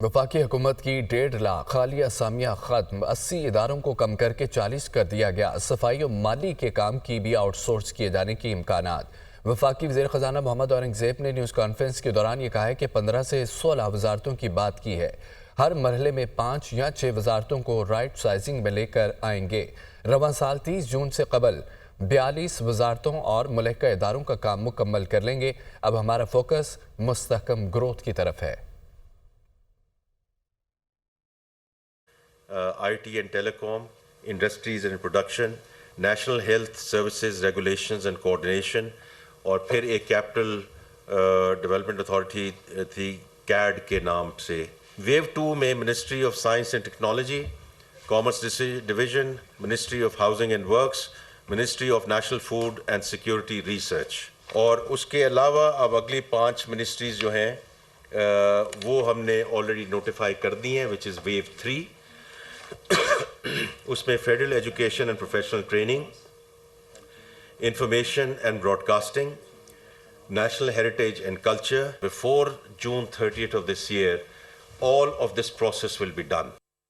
وفاقی حکومت کی 1.5 لاکھ خالی اسامیہ ختم، 80 اداروں کو کم کر کے 40 کر دیا گیا۔ صفائی و مالی کے کام کی بھی آؤٹ سورس کیے جانے کی امکانات۔ وفاقی وزیر خزانہ محمد اورنگزیب نے نیوز کانفرنس کے دوران یہ کہا ہے کہ 15 سے 16 وزارتوں کی بات کی ہے۔ ہر مرحلے میں 5 یا 6 وزارتوں کو رائٹ سائزنگ میں لے کر آئیں گے۔ رواں سال 30 جون سے قبل 42 وزارتوں اور ملحقہ اداروں کا کام مکمل کر لیں گے۔ اب ہمارا فوکس مستحکم گروتھ کی طرف ہے۔ IT and telecom, industries and production, national health services, regulations and coordination, اور پھر ایک کیپٹل ڈیولپمنٹ اتھارٹی تھی CAD کے نام سے۔ ویو 2 میں ministry of science and technology, commerce division, ministry of housing and works, ministry of national food and security research, اور اس کے علاوہ اب اگلی 5 منسٹریز جو ہیں وہ ہم نے آلریڈی نوٹیفائی کر دی ہیں، وچ از ویو 3۔ اس میں federal education and professional training, information and broadcasting, national heritage and culture. Before June 30th of this year, all of this process will be done.